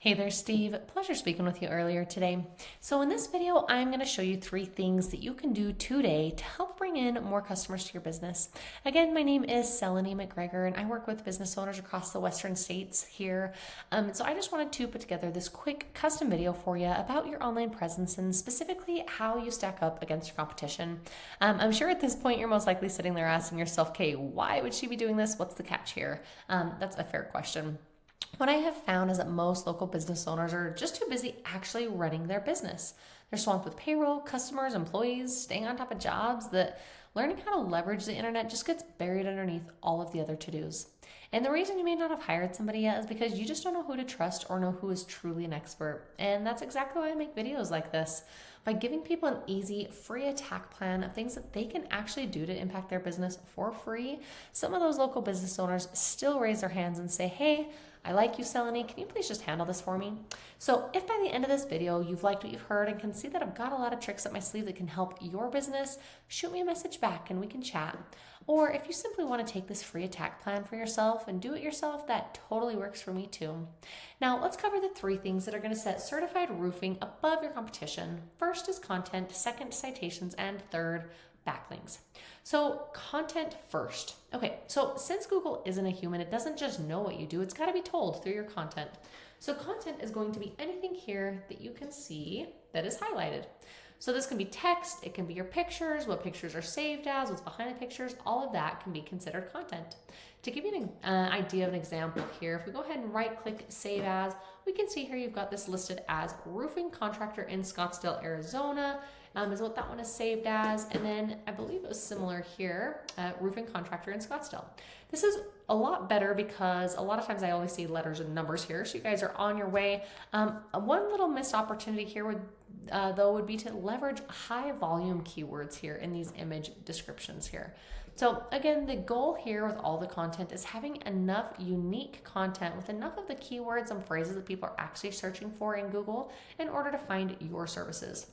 Hey there, Steve. Pleasure speaking with you earlier today. So in this video, I'm going to show you 3 things that you can do today to help bring in more customers to your business. Again, my name is Seleni McGregor, and I work with business owners across the Western states here. So I just wanted to put together this quick custom video for you about your online presence and specifically how you stack up against your competition. I'm sure at this point you're most likely sitting there asking yourself, okay, why would she be doing this? What's the catch here? That's a fair question. What I have found is that most local business owners are just too busy actually running their business. They're swamped with payroll, customers, employees, staying on top of jobs, that learning how to leverage the internet just gets buried underneath all of the other to-dos. And the reason you may not have hired somebody yet is because you just don't know who to trust or know who is truly an expert. And that's exactly why I make videos like this. By giving people an easy, free attack plan of things that they can actually do to impact their business for free, some of those local business owners still raise their hands and say, hey, I like you, Seleni. Can you please just handle this for me? So if by the end of this video you've liked what you've heard and can see that I've got a lot of tricks up my sleeve that can help your business, shoot me a message back and we can chat. Or if you simply want to take this free attack plan for yourself and do it yourself, that totally works for me too. Now let's cover the 3 things that are going to set certified roofing above your competition. First is content, second citations, and third backlinks. So content first. Okay, so since Google isn't a human, it doesn't just know what you do, it's got to be told through your content. So content is going to be anything here that you can see that is highlighted. So this can be text, it can be your pictures, what pictures are saved as, what's behind the pictures, all of that can be considered content. To give you an idea of an example here, if we go ahead and right click Save As, we can see here you've got this listed as roofing contractor in Scottsdale, Arizona, is what that one is saved as. And then I believe it was similar here, roofing contractor in Scottsdale. This is a lot better because a lot of times I only see letters and numbers here, so you guys are on your way. One little missed opportunity here would be to leverage high volume keywords here in these image descriptions here. So again, the goal here with all the content is having enough unique content with enough of the keywords and phrases that people are actually searching for in Google in order to find your services.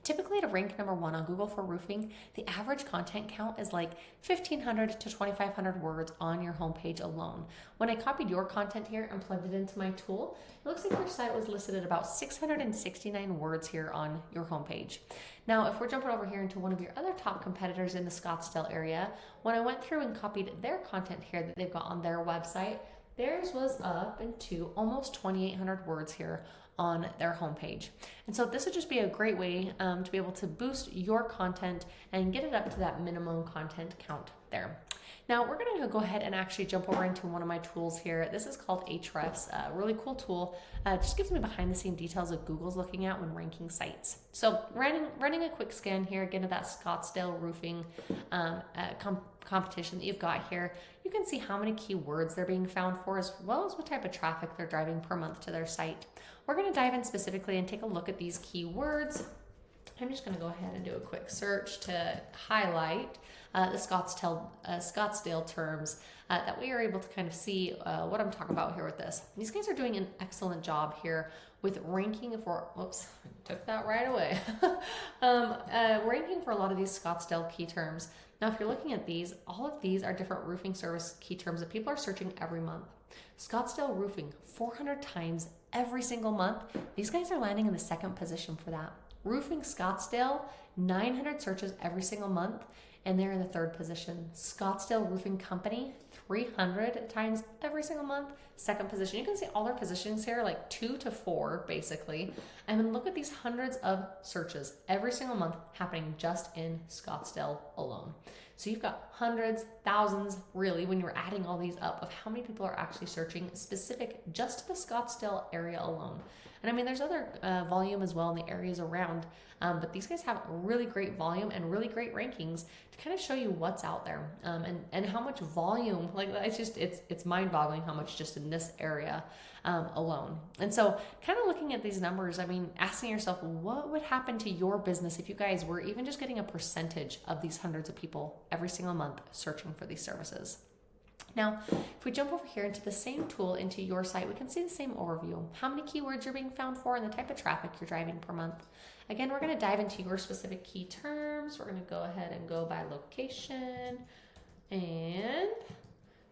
Typically to rank number 1 on Google for roofing, the average content count is like 1,500 to 2,500 words on your homepage alone. When I copied your content here and plugged it into my tool, it looks like your site was listed at about 669 words here on your homepage. Now, if we're jumping over here into one of your other top competitors in the Scottsdale area, when I went through and copied their content here that they've got on their website, theirs was up into almost 2,800 words here on their homepage. And so this would just be a great way to be able to boost your content and get it up to that minimum content count there. Now we're going to go ahead and actually jump over into one of my tools here. This is called Ahrefs, a really cool tool. Just gives me behind the scene details of Google's looking at when ranking sites. So running a quick scan here, again, of that Scottsdale roofing competition that you've got here, you can see how many keywords they're being found for, as well as what type of traffic they're driving per month to their site. We're going to dive in specifically and take a look at these keywords. I'm just going to go ahead and do a quick search to highlight the Scottsdale terms that we are able to kind of see what I'm talking about here with this. These guys are doing an excellent job here with ranking for, whoops, I took that right away. Ranking for a lot of these Scottsdale key terms. Now, if you're looking at these, all of these are different roofing service key terms that people are searching every month. Scottsdale roofing, 400 times every single month. These guys are landing in the 2nd position for that. Roofing Scottsdale, 900 searches every single month, and they're in the 3rd position. Scottsdale Roofing Company, 300 times every single month, 2nd position. You can see all their positions here, like 2 to 4, basically. And then look at these hundreds of searches every single month happening just in Scottsdale alone. So you've got hundreds, thousands, really, when you're adding all these up, of how many people are actually searching specific just to the Scottsdale area alone. And I mean, there's other volume as well in the areas around, but these guys have really great volume and really great rankings to kind of show you what's out there and how much volume, like it's mind-boggling how much just in this area alone. And so kind of looking at these numbers, I mean, asking yourself, what would happen to your business if you guys were even just getting a percentage of these hundreds of people every single month searching for these services? Now, if we jump over here into the same tool into your site, we can see the same overview. How many keywords you're being found for and the type of traffic you're driving per month. Again, we're going to dive into your specific key terms. We're going to go ahead and go by location and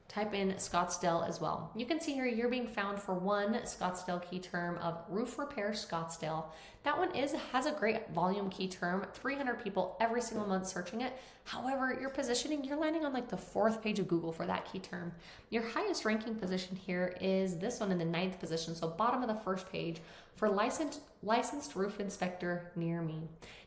type in Scottsdale as well. You can see here you're being found for one Scottsdale key term of roof repair Scottsdale. That one has a great volume key term, 300 people every single month searching it. However, your positioning, you're landing on like the 4th page of Google for that key term. Your highest ranking position here is this one in the 9th position, so bottom of the 1st page for licensed roof inspector near me.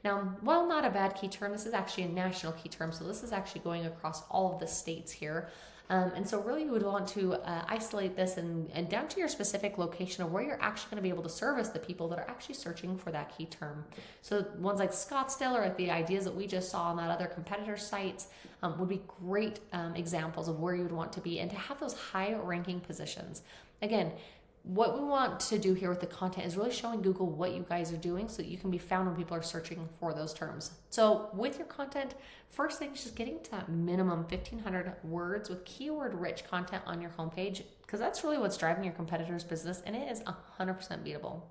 Now, while not a bad key term, this is actually a national key term, so this is actually going across all of the states here. And so really you would want to isolate this and down to your specific location of where you're actually going to be able to service the people that are actually searching for that key term. So ones like Scottsdale or like the ideas that we just saw on that other competitor sites would be great examples of where you would want to be and to have those high ranking positions. Again, what we want to do here with the content is really showing Google what you guys are doing so that you can be found when people are searching for those terms. So with your content, first thing is just getting to that minimum 1,500 words with keyword-rich content on your homepage, because that's really what's driving your competitor's business, and it is 100% beatable.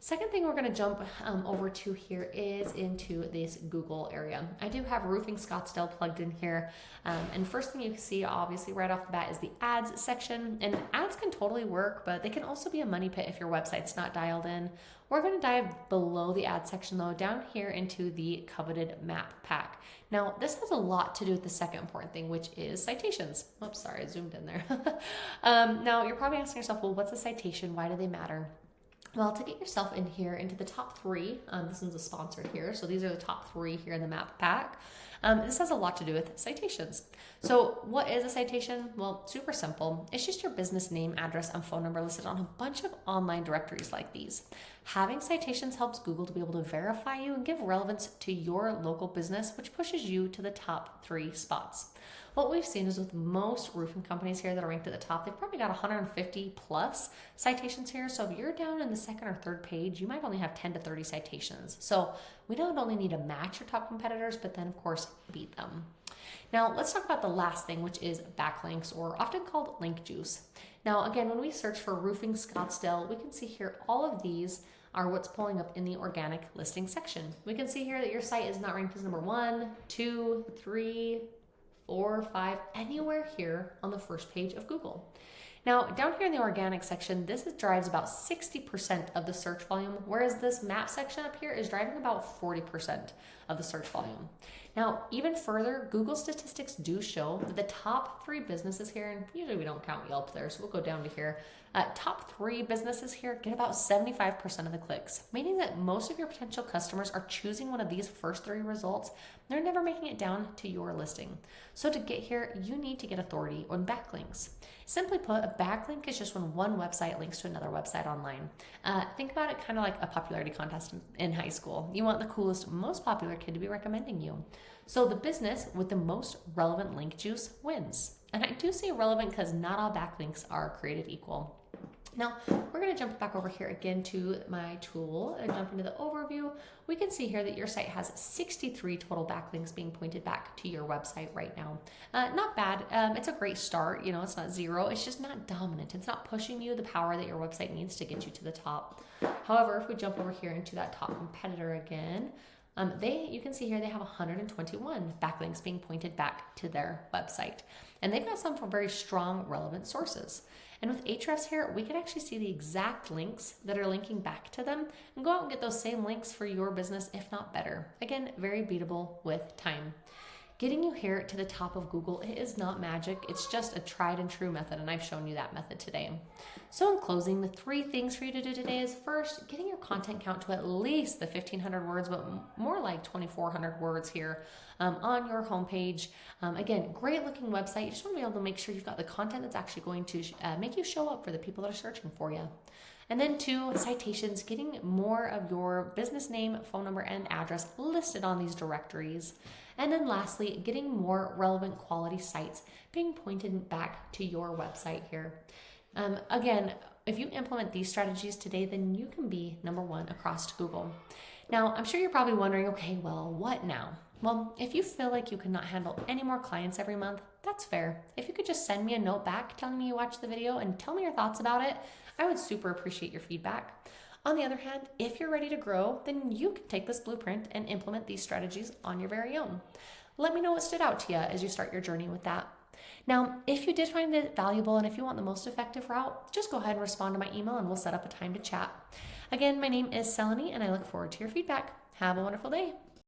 Second thing we're going to jump over to here is into this Google area. I do have Roofing Scottsdale plugged in here. And first thing you can see, obviously, right off the bat is the ads section. And ads can totally work, but they can also be a money pit if your website's not dialed in. We're going to dive below the ad section, though, down here into the coveted map pack. Now, this has a lot to do with the second important thing, which is citations. Oops, sorry, I zoomed in there. Now, you're probably asking yourself, well, what's a citation? Why do they matter? Well, to get yourself in here into the top 3, this one's a sponsored here, so these are the top 3 here in the map pack. This has a lot to do with citations. So what is a citation? Well, super simple. It's just your business name, address, and phone number listed on a bunch of online directories like these. Having citations helps Google to be able to verify you and give relevance to your local business, which pushes you to the top 3 spots. What we've seen is with most roofing companies here that are ranked at the top, they've probably got 150 plus citations here. So if you're down in the 2nd or 3rd page, you might only have 10 to 30 citations. So we not only need to match your top competitors, but then of course beat them. Now let's talk about the last thing, which is backlinks, or often called link juice. Now again, when we search for Roofing Scottsdale, we can see here all of these are what's pulling up in the organic listing section. We can see here that your site is not ranked as number 1, 2, 3, 4, 5, anywhere here on the 1st page of Google. Now, down here in the organic section, this drives about 60% of the search volume, whereas this map section up here is driving about 40% of the search volume. Now, even further, Google statistics do show that the top 3 businesses here, and usually we don't count Yelp there, so we'll go down to here. Top 3 businesses here get about 75% of the clicks, meaning that most of your potential customers are choosing one of these first 3 results. They're never making it down to your listing. So to get here, you need to get authority on backlinks. Simply put, a backlink is just when one website links to another website online. Think about it kind of like a popularity contest in high school. You want the coolest, most popular kid to be recommending you. So the business with the most relevant link juice wins. And I do say relevant because not all backlinks are created equal. Now, we're going to jump back over here again to my tool and jump into the overview. We can see here that your site has 63 total backlinks being pointed back to your website right now. Not bad. It's a great start. You know, it's not 0. It's just not dominant. It's not pushing you the power that your website needs to get you to the top. However, if we jump over here into that top competitor again, you can see here they have 121 backlinks being pointed back to their website. And they've got some from very strong, relevant sources. And with Ahrefs here, we can actually see the exact links that are linking back to them and go out and get those same links for your business, if not better. Again, very beatable with time. Getting you here to the top of Google, it is not magic. It's just a tried and true method, and I've shown you that method today. So in closing, the 3 things for you to do today is first, getting your content count to at least the 1,500 words, but more like 2,400 words here on your homepage. Again, great looking website. You just want to be able to make sure you've got the content that's actually going to make you show up for the people that are searching for you. And then 2, citations, getting more of your business name, phone number, and address listed on these directories. And then lastly, getting more relevant quality sites being pointed back to your website here. Again, if you implement these strategies today, then you can be number 1 across Google. Now, I'm sure you're probably wondering, okay, well, what now? Well, if you feel like you cannot handle any more clients every month, that's fair. If you could just send me a note back telling me you watched the video and tell me your thoughts about it, I would super appreciate your feedback. On the other hand, if you're ready to grow, then you can take this blueprint and implement these strategies on your very own. Let me know what stood out to you as you start your journey with that. Now, if you did find it valuable and if you want the most effective route, just go ahead and respond to my email and we'll set up a time to chat. Again, my name is Seleni and I look forward to your feedback. Have a wonderful day.